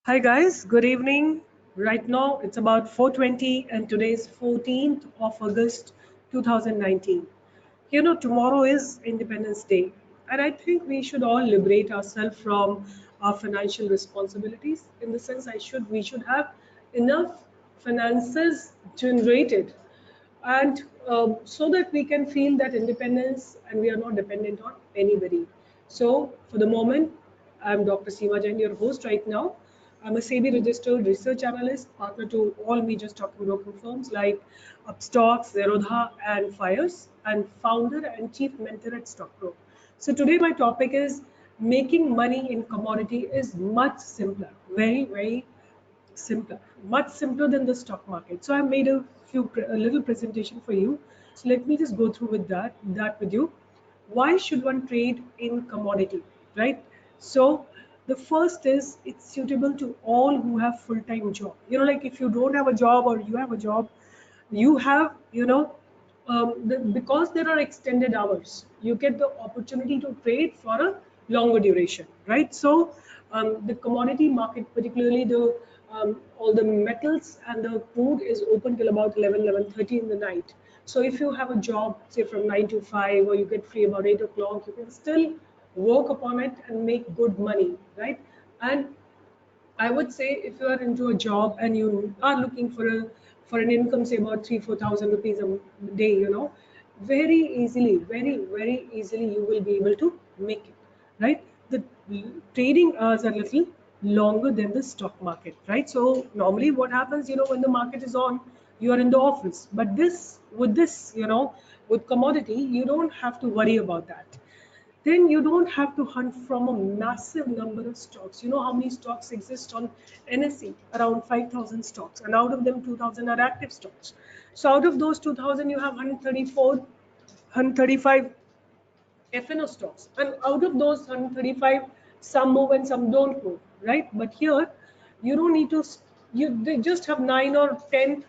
Hi guys, good evening. Right now it's about 4:20 and today is 14th of August 2019. Tomorrow is Independence Day and I think we should all liberate ourselves from our financial responsibilities. In the sense we should have enough finances generated and so that we can feel that independence and we are not dependent on anybody. So for the moment, I'm Dr. Seema Jain, your host right now. I'm a SEBI-registered research analyst, partner to all major stock broking firms like Upstocks, Zerodha, and Fires, and founder and chief mentor at StockPro. So today my topic is making money in commodity is much simpler, very, very simpler, much simpler than the stock market. So I made a little presentation for you. So let me just go through with that with you. Why should one trade in commodity, right? So the first is it's suitable to all who have full-time job. Like if you don't have a job or you have a job, you have, because there are extended hours, you get the opportunity to trade for a longer duration, right? So the commodity market, particularly the all the metals and the crude, is open till about 11:30 in the night. So if you have a job, say from 9 to 5, or you get free about 8 o'clock, you can still work upon it and make good money, right? And I would say if you are into a job and you are looking for an income, say about 3-4 thousand rupees a day, very easily, very easily you will be able to make it, right? The trading hours are little longer than the stock market, right? So normally what happens, when the market is on, you are in the office, but with commodity, you don't have to worry about that. Then you don't have to hunt from a massive number of stocks. You know how many stocks exist on NSE? Around 5,000 stocks, and out of them 2,000 are active stocks. So out of those 2,000 you have 134, 135 FNO stocks, and out of those 135, some move and some don't move, right? But here you don't need to, they just have 9 or 10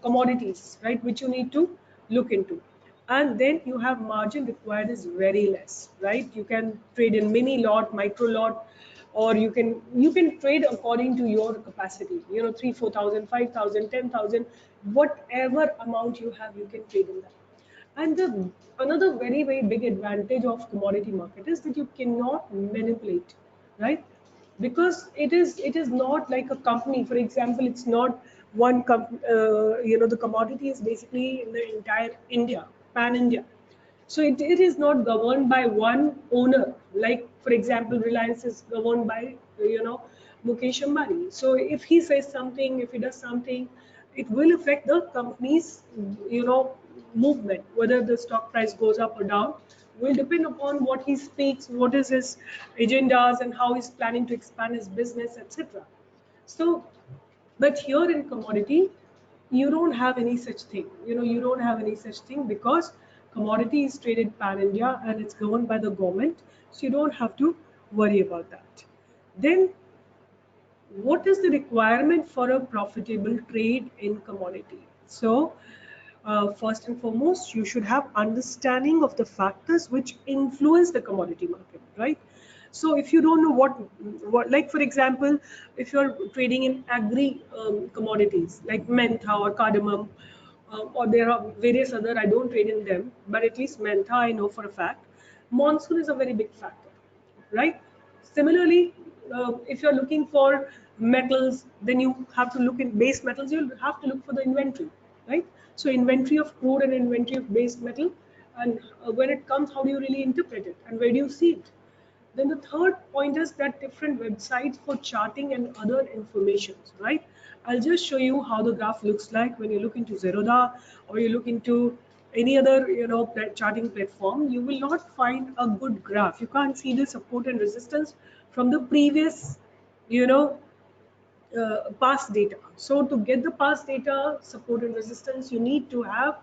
commodities, right, which you need to look into. And then you have margin required is very less, right? You can trade in mini lot, micro lot, or you can trade according to your capacity, 3 4 thousand, 5,000, 10,000, whatever amount you have, you can trade in that. And another very, very big advantage of commodity market is that you cannot manipulate, right? Because it is not like a company. For example, it's not one company. The commodity is basically in the entire India, pan India. So it is not governed by one owner. Like for example, Reliance is governed by Mukesh Ambani. So if he says something, if he does something, it will affect the company's movement. Whether the stock price goes up or down will depend upon what he speaks, what is his agendas, and how he's planning to expand his business, etc. So, but here in commodity, you don't have any such thing. You don't have any such thing because commodity is traded pan India and it's governed by the government. So you don't have to worry about that. Then, what is the requirement for a profitable trade in commodity? So, first and foremost, you should have understanding of the factors which influence the commodity market, right? So if you don't know what like for example, if you're trading in agri commodities like mentha or cardamom, or there are various other, I don't trade in them, but at least mentha I know for a fact. Monsoon is a very big factor, right? Similarly, if you're looking for metals, then you have to look in base metals. You'll have to look for the inventory, right? So inventory of crude and inventory of base metal, and when it comes, how do you really interpret it, and where do you see it? Then the third point is that different websites for charting and other informations, right? I'll just show you how the graph looks like when you look into Zerodha or you look into any other charting platform. You will not find a good graph. You can't see the support and resistance from the previous you know past data. So to get the past data, support and resistance, you need to have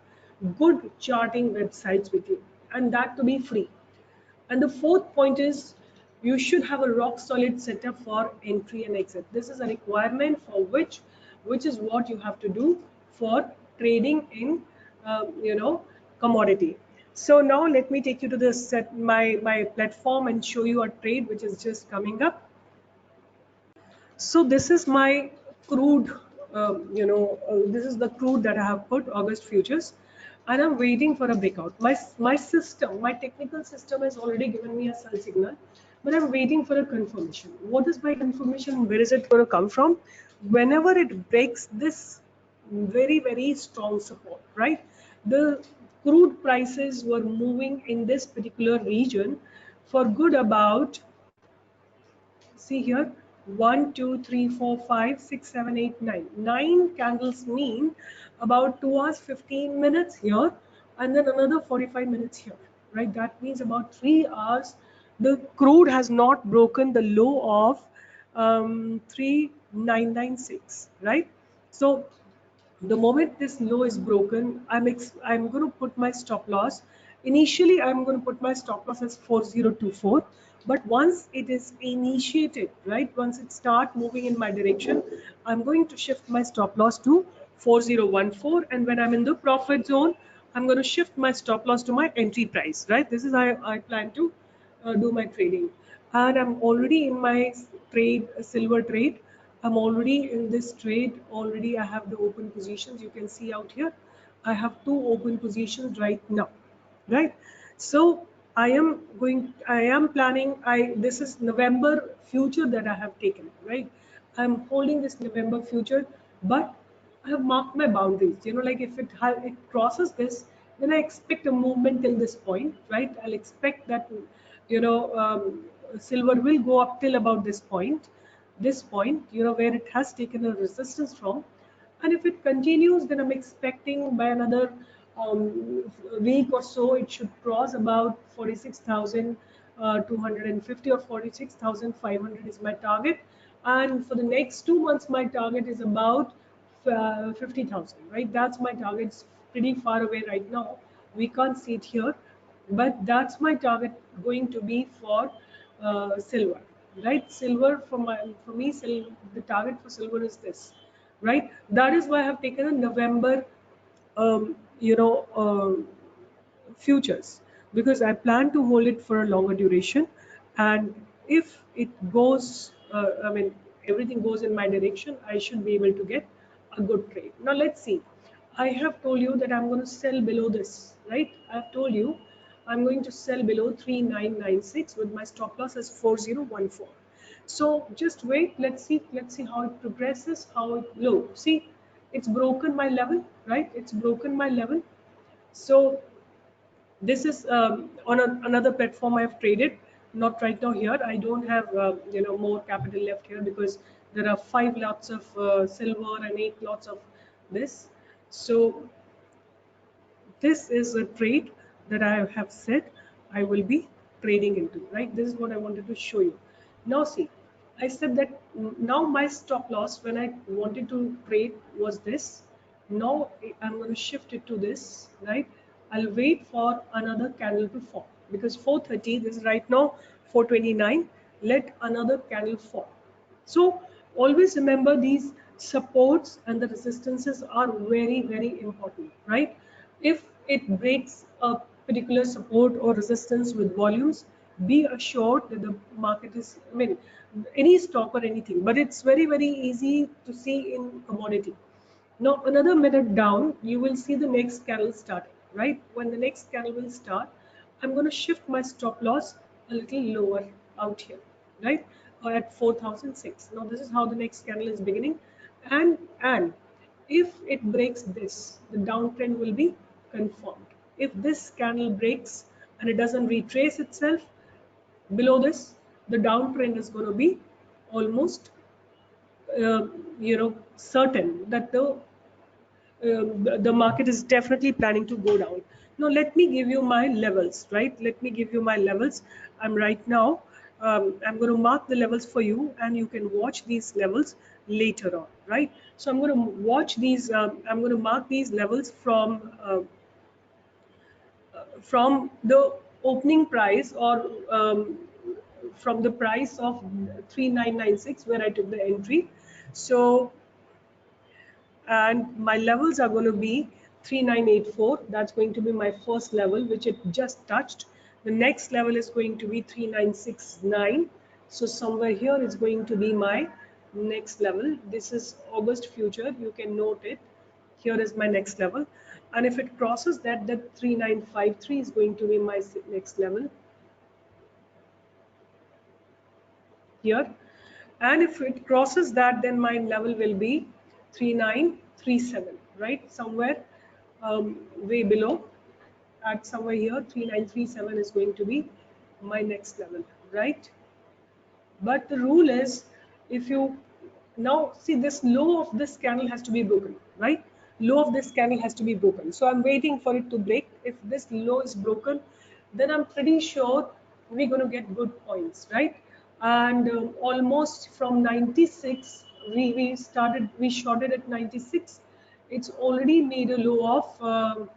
good charting websites with you, and that to be free. And the fourth point is you should have a rock solid setup for entry and exit. This is a requirement for which is what you have to do for trading in commodity. So now let me take you to the my platform and show you a trade which is just coming up. So this is my crude, this is the crude that I have put August futures, and I'm waiting for a breakout. My system, my technical system has already given me a sell signal, but I'm waiting for a confirmation. What is my confirmation? Where is it going to come from? Whenever it breaks this very strong support, right? The crude prices were moving in this particular region for good about, see here, 1 2 3 4 5 6 7 8 9 9 candles mean about 2 hours 15 minutes here, and then another 45 minutes here, right? That means about 3 hours the crude has not broken the low of 3996, right? So the moment this low is broken, I'm going to put my stop loss. Initially, I'm going to put my stop loss as 4024. But once it is initiated, right, once it start moving in my direction, I'm going to shift my stop loss to 4014. And when I'm in the profit zone, I'm going to shift my stop loss to my entry price, right? This is how I plan to do my trading. And I'm already in my trade, silver trade. I'm already in this trade. Already I have the open positions. You can see out here, I have 2 open positions right now, right? So I am planning, this is November future that I have taken, right? I'm holding this November future, but I have marked my boundaries. Like if it crosses this, then I expect a movement till this point, right? I'll expect that, silver will go up till about this point, where it has taken a resistance from. And if it continues, then I'm expecting by another week or so, it should cross about 46,250 or 46,500 is my target. And for the next 2 months, my target is about 50,000, right? That's my target. It's pretty far away right now. We can't see it here, but that's my target going to be for silver, right? Silver for me, the target for silver is this, right? That is why I have taken a November, um, you know, futures, because I plan to hold it for a longer duration. And if it goes, everything goes in my direction, I should be able to get a good trade. Now let's see. I have told you that I'm going to sell below this, right? I've told you I'm going to sell below 3996 with my stop loss as 4014. So just wait, let's see how it progresses, how it low. See, it's broken my level, right? It's broken my level. So this is on another platform I have traded, not right now here. I don't have more capital left here because there are 5 lots of silver and 8 lots of this. So this is a trade that I have said I will be trading into, right? This is what I wanted to show you. Now see, I said that now my stop loss when I wanted to trade was this. Now I'm going to shift it to this, right? I'll wait for another candle to form because 430, this is right now 429. Let another candle form. So always remember these supports and the resistances are very important, right? If it breaks a particular support or resistance with volumes, be assured that the market is, any stock or anything, but it's very easy to see in commodity. Now another minute down, you will see the next candle starting, right? When the next candle will start, I'm going to shift my stop loss a little lower out here, right? Or at 4006. Now this is how the next candle is beginning, and if it breaks this, the downtrend will be confirmed. If this candle breaks and it doesn't retrace itself below this, the downtrend is going to be almost certain that the market is definitely planning to go down. Now let me give you my levels, right? Let me give you my levels. I'm right now, I'm going to mark the levels for you and you can watch these levels later on, right? So I'm going to watch these, I'm going to mark these levels from the opening price or from the price of 3996 where I took the entry. So and my levels are going to be 3984. That's going to be my first level, which it just touched. The next level is going to be 3969. So somewhere here is going to be my next level. This is August future, you can note it. Here is my next level, and if it crosses that, 3953 is going to be my next level here, and if it crosses that, then my level will be 3937, right, somewhere way below, at somewhere here 3937 is going to be my next level, right? But the rule is, if you now see, this low of this candle has to be broken, right? Low of this candle has to be broken. So I'm waiting for it to break. If this low is broken, then I'm pretty sure we're going to get good points, right? And almost from 96, we shorted at 96. It's already made a low of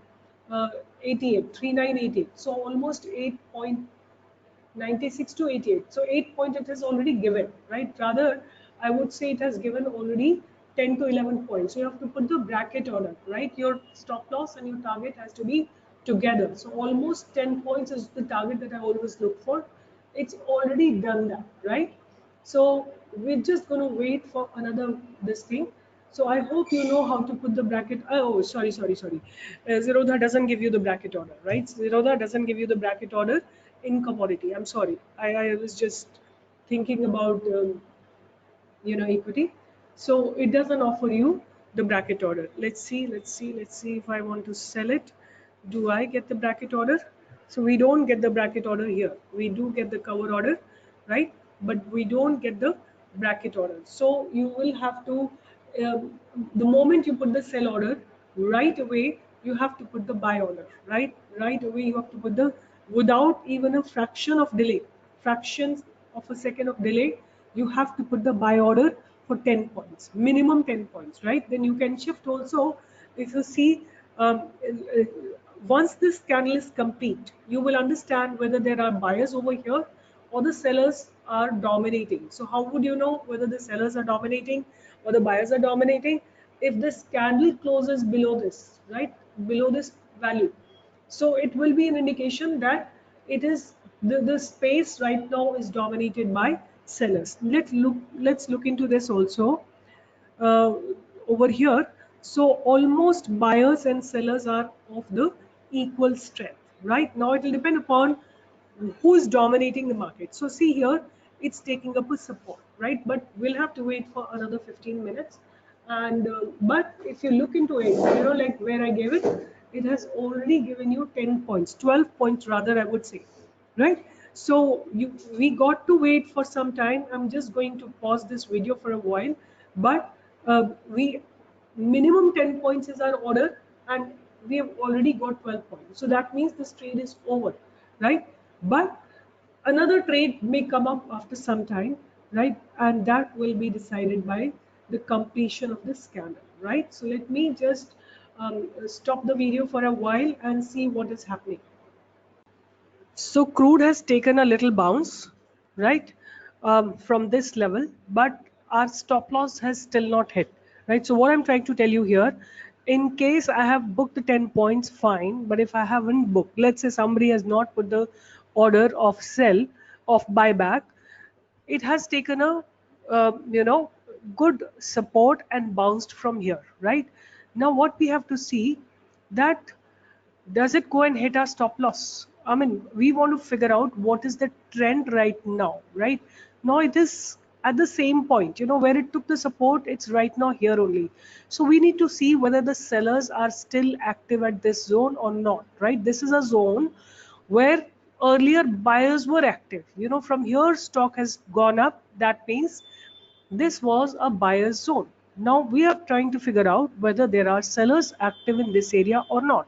88, 3988. So almost 8.96 to 88. So 8 point it has already given, right? Rather, I would say it has given already 10 to 11 points. So you have to put the bracket order, right? Your stop loss and your target has to be together. So almost 10 points is the target that I always look for. It's already done that, right? So we're just going to wait for another this thing. So I hope you know how to put the bracket. Oh, sorry. Zerodha doesn't give you the bracket order, right? Zerodha doesn't give you the bracket order in commodity. I'm sorry. I was just thinking about equity. So it doesn't offer you the bracket order. Let's see if I want to sell it. Do I get the bracket order? So we don't get the bracket order here. We do get the cover order, right? But we don't get the bracket order. So you will have to, the moment you put the sell order, right away you have to put the buy order, right? Right away you have to put the, without even a fraction of delay, fractions of a second of delay, you have to put the buy order for 10 points, minimum 10 points, right? Then you can shift also. If you see, once this candle is complete, you will understand whether there are buyers over here or the sellers are dominating. So how would you know whether the sellers are dominating or the buyers are dominating? If this candle closes below this, right, below this value, so it will be an indication that it is the space right now is dominated by sellers. Let's look into this also uh, over here. So almost buyers and sellers are of the equal strength. Right now it will depend upon who is dominating the market. So see here, it's taking up a support, right? But we'll have to wait for another 15 minutes. And but if you look into it, like where I gave it, it has already given you 10 points, 12 points rather, I would say, right? So we got to wait for some time. I'm just going to pause this video for a while, but we minimum 10 points is our order, and we have already got 12 points. So that means this trade is over, right? But another trade may come up after some time, right? And that will be decided by the completion of this candle, right? So let me just stop the video for a while and see what is happening. So crude has taken a little bounce, right, from this level, but our stop loss has still not hit, right? So what I'm trying to tell you here, in case I have booked the 10 points, fine, but if I haven't booked, let's say somebody has not put the order of sell, of buyback, it has taken a good support and bounced from here, right? Now what we have to see, that does it go and hit our stop loss? I mean, we want to figure out what is the trend right now, right? Now it is at the same point, where it took the support, it's right now here only. So we need to see whether the sellers are still active at this zone or not, right? This is a zone where earlier buyers were active. From here stock has gone up. That means this was a buyer's zone. Now we are trying to figure out whether there are sellers active in this area or not.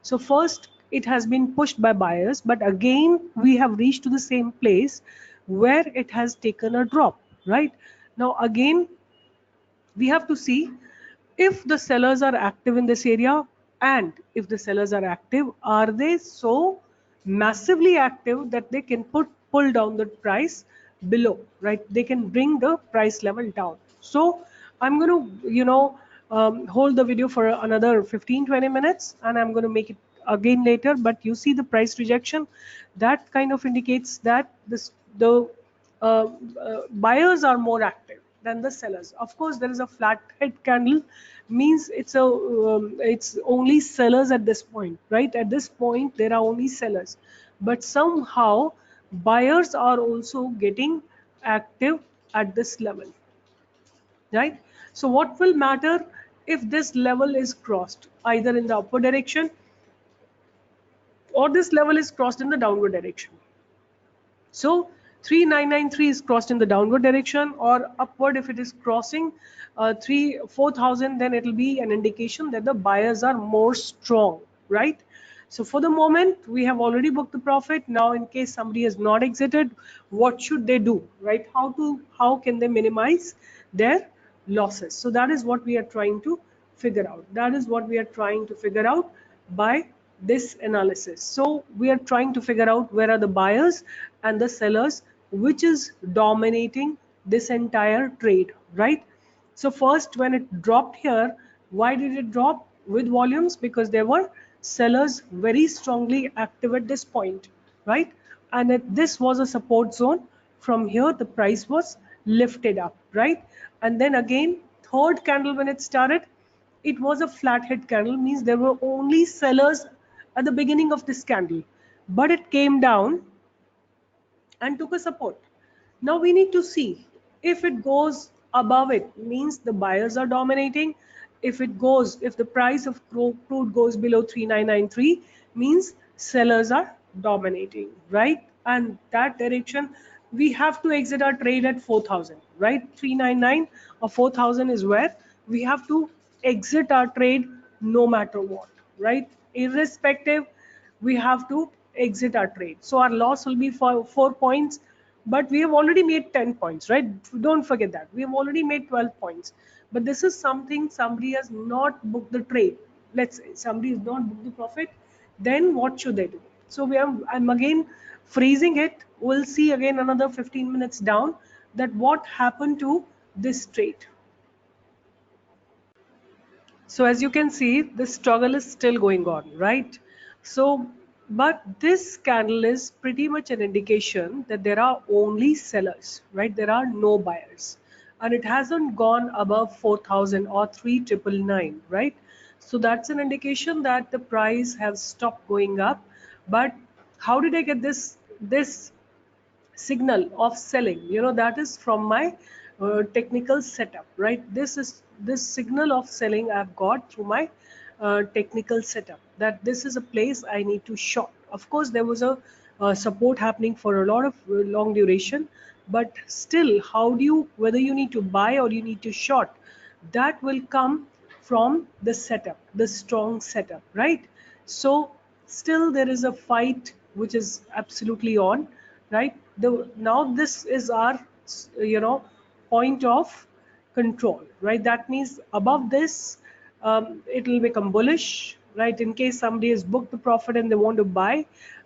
So first it has been pushed by buyers, but again we have reached to the same place where it has taken a drop, right? Now again we have to see if the sellers are active in this area, and if the sellers are active, are they so massively active that they can pull down the price below, right? They can bring the price level down. So I'm going to hold the video for another 15-20 minutes, and I'm going to make it again later. But you see the price rejection, that kind of indicates that the buyers are more active. than the sellers. Of course, there is a flat head candle, means it's only sellers at this point, right? At this point, there are only sellers, but somehow buyers are also getting active at this level, right? So what will matter if this level is crossed either in the upward direction or this level is crossed in the downward direction? So 3993 is crossed in the downward direction or upward. If it is crossing 4,000, then it will be an indication that the buyers are more strong, right? So for the moment, we have already booked the profit. Now, in case somebody has not exited, what should they do, right? How can they minimize their losses? So that is what we are trying to figure out. That is what we are trying to figure out by this analysis. So we are trying to figure out where are the buyers and the sellers, which is dominating this entire trade, right? So first, when it dropped here, why did it drop with volumes? Because there were sellers very strongly active at this point, right? And this was a support zone. From here, the price was lifted up, right? And then again, third candle when it started, it was a flathead candle, means there were only sellers at the beginning of this candle, but it came down and took a support. Now we need to see if it goes above it, means the buyers are dominating. If the price of crude goes below 3993, means sellers are dominating, right? And that direction, we have to exit our trade at 4,000, right? 399 or 4,000 is where we have to exit our trade no matter what, right? Irrespective, we have to exit our trade. So our loss will be for 4 points, but we have already made 10 points, right? Don't forget that. We have already made 12 points. But this is something somebody has not booked the trade. Let's say somebody has not booked the profit, then what should they do? So I'm again freezing it. We'll see again another 15 minutes down that what happened to this trade. So as you can see, the struggle is still going on, right? So, but this candle is pretty much an indication that there are only sellers, right? There are no buyers. And it hasn't gone above 4,000 or 3,999, right? So that's an indication that the price has stopped going up. But how did I get this signal of selling? That is from my technical setup, right? This signal of selling I've got through my technical setup, that this is a place I need to short. Of course, there was a support happening for a lot of long duration, but still, whether you need to buy or you need to short, that will come from the setup, the strong setup, right? So still there is a fight which is absolutely on, right? Now this is our point of control, right? That means above this, it will become bullish, right? In case somebody has booked the profit and they want to buy,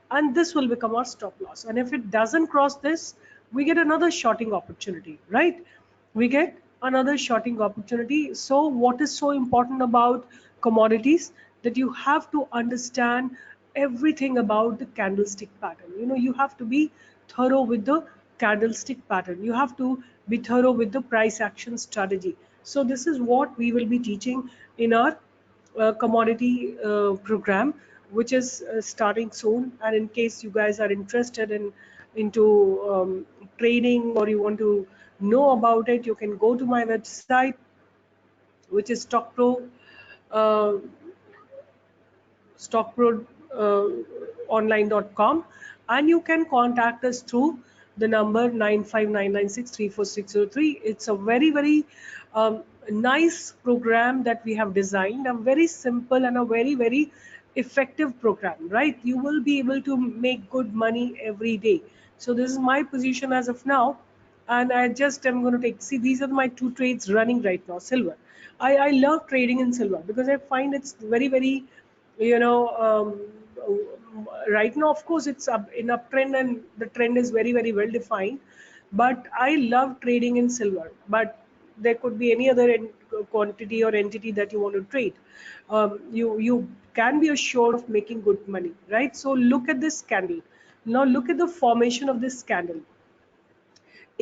and this will become our stop loss. And if it doesn't cross this, we get another shorting opportunity, right? We get another shorting opportunity. So what is so important about commodities, that you have to understand everything about the candlestick pattern. You have to be thorough with the candlestick pattern. You have to be thorough with the price action strategy. So this is what we will be teaching in our commodity program, which is starting soon. And in case you guys are interested into trading, or you want to know about it, you can go to my website, which is uh, stockpro.online.com, and you can contact us through the number 959963460 It's a very nice program that we have designed, a very simple and a very effective program, right? You will be able to make good money every day. So this is my position as of now, and I just am going to see, these are my two trades running right now. Silver, I love trading in silver because I find it's very you know right now, of course, it's up in uptrend and the trend is very well defined, but I love trading in silver. But there could be any other quantity or entity that you want to trade. You can be assured of making good money, right? So look at this candle. Now look at the formation of this candle.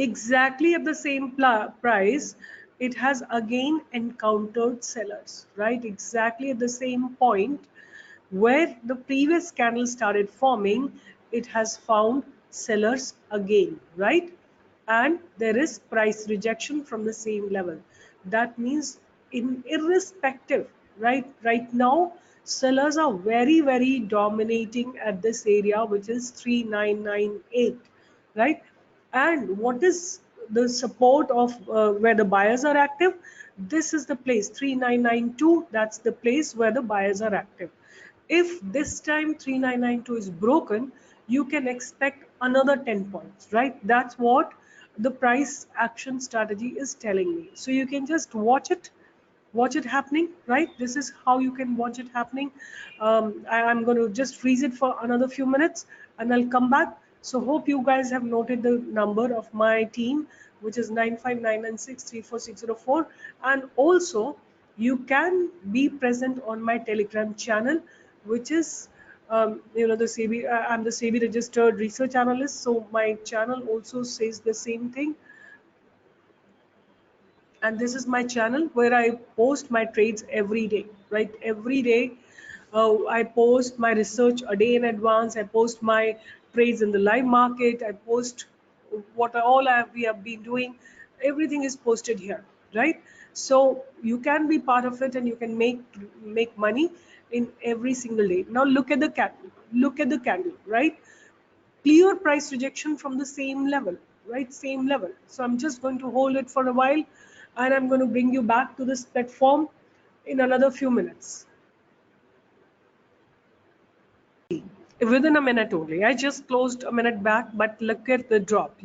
exactly at the same price, it has again encountered sellers, right? Exactly at the same point where the previous candle started forming, it has found sellers again, right? And there is price rejection from the same level. That means in irrespective, right now sellers are very dominating at this area, which is 3998, right? And what is the support of where the buyers are active? This is the place 3992, that's the place where the buyers are active. If this time 3992 is broken, you can expect another 10 points, right? That's what the price action strategy is telling me. So you can just watch it happening, right? This is how you can watch it happening. I'm going to just freeze it for another few minutes and I'll come back. So hope you guys have noted the number of my team, which is 959963464. And also you can be present on my Telegram channel, which is the SEBI. I'm the SEBI registered research analyst, so my channel also says the same thing. And this is my channel where I post my trades every day, right? Every day I post my research a day in advance. I post my trades in the live market. I post what we have been doing. Everything is posted here, right? So you can be part of it and you can make money in every single day. Now look at the candle. Look at the candle, right? Clear price rejection from the same level, right? Same level. So I'm just going to hold it for a while and I'm going to bring you back to this platform in another few minutes. Within a minute only. I just closed a minute back, but look at the drop.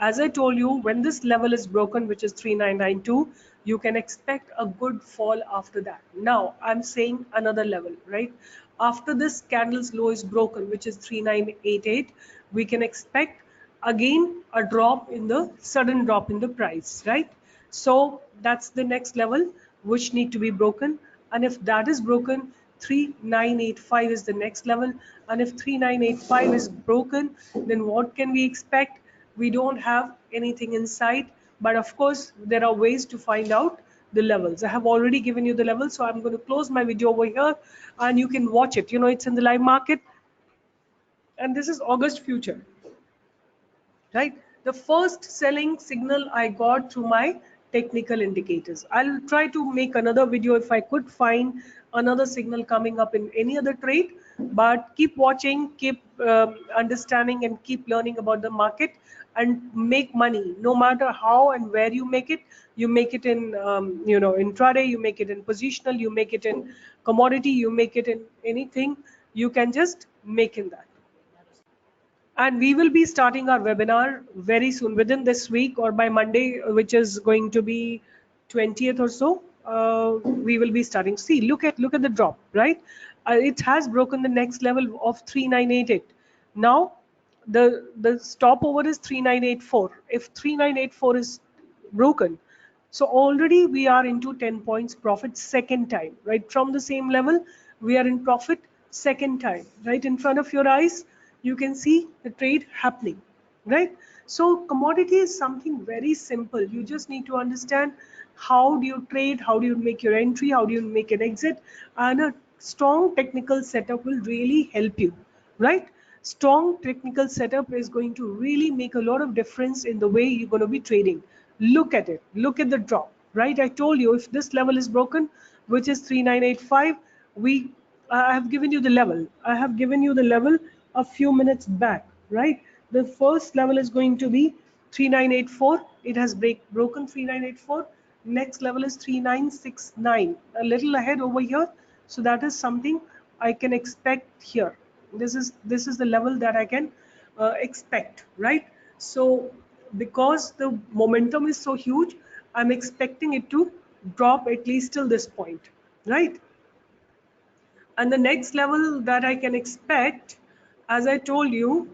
As I told you, when this level is broken, which is 3992, you can expect a good fall after that. Now I'm saying another level, right? After this candle's low is broken, which is 3988, we can expect again a sudden drop in the price, right? So that's the next level which need to be broken. And if that is broken, 3985 is the next level. And if 3985 is broken, then what can we expect? We don't have anything in sight, but of course there are ways to find out the levels. I have already given you the levels, so I'm going to close my video over here and you can watch it. It's in the live market, and this is August future, right? The first selling signal I got through my technical indicators. I'll try to make another video if I could find another signal coming up in any other trade, but keep watching, keep understanding and keep learning about the market and make money no matter how and where you make it. You make it in intraday, you make it in positional, you make it in commodity, you make it in anything. You can just make in that. And we will be starting our webinar very soon, within this week or by Monday, which is going to be 20th or so. We will be starting. See, look at the drop, right? It has broken the next level of 3988. Now the stopover is 3984. If 3984 is broken, so already we are into 10 points profit second time, right? From the same level, we are in profit second time, right? In front of your eyes, you can see the trade happening, right? So commodity is something very simple. You just need to understand how do you trade, how do you make your entry, how do you make an exit, and a strong technical setup will really help you, right? Strong technical setup is going to really make a lot of difference in the way you're going to be trading. Look at it. Look at the drop, right? I told you if this level is broken, which is 3985, I have given you the level. I have given you the level a few minutes back, right? The first level is going to be 3984. It has broken 3984. Next level is 3969. A little ahead over here. So that is something I can expect here. This is the level that I can expect, right? So because the momentum is so huge, I'm expecting it to drop at least till this point, right? And the next level that I can expect, as I told you,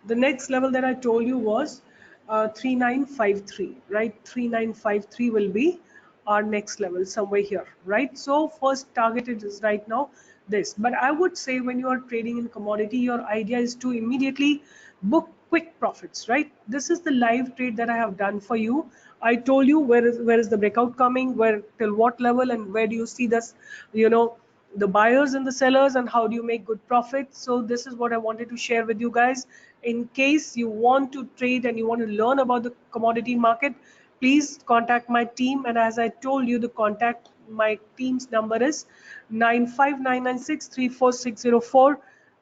the next level that I told you was 3953, right? 3953 will be our next level somewhere here, right? So first target it is right now this. But I would say when you are trading in commodity, your idea is to immediately book quick profits, right? This is the live trade that I have done for you. I told you where is the breakout coming, where till what level, and where do you see this, you know, the buyers and the sellers, and how do you make good profits. So this is what I wanted to share with you guys. In case you want to trade and you want to learn about the commodity market, please contact my team. And as I told you, the contact my team's number is 95996 34604.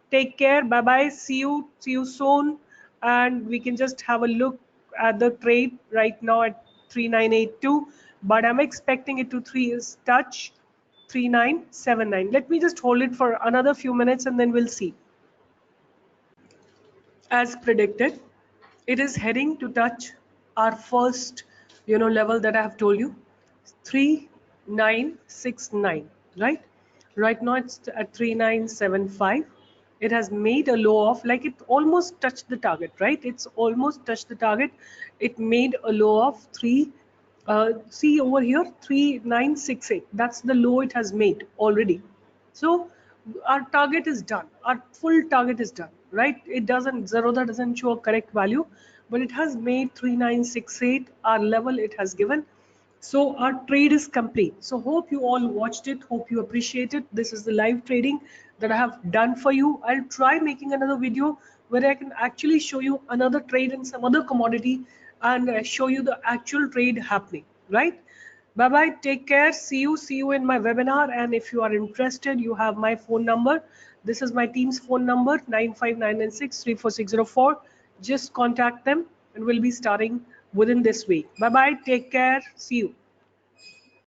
Take care. Bye bye. See you soon. And we can just have a look at the trade right now at 3982, but I'm expecting it to touch 3979. Let me just hold it for another few minutes and then we'll see. As predicted, it is heading to touch our first, level that I have told you, 3969, right? Right now it's at 3975. It has made a low of, like, it almost touched the target, right? It's almost touched the target. It made a low of see over here, 3968. That's the low it has made already. So our target is done. Our full target is done, right? It doesn't, Zerodha doesn't show a correct value, but it has made 3968, our level it has given. So our trade is complete. So hope you all watched it. Hope you appreciate it. This is the live trading that I have done for you. I'll try making another video where I can actually show you another trade in some other commodity and show you the actual trade happening, right? Bye bye, take care, see you in my webinar. And if you are interested, you have my phone number. This is my team's phone number, 95996 34604. Just contact them and we'll be starting within this week. Bye bye, take care, see you.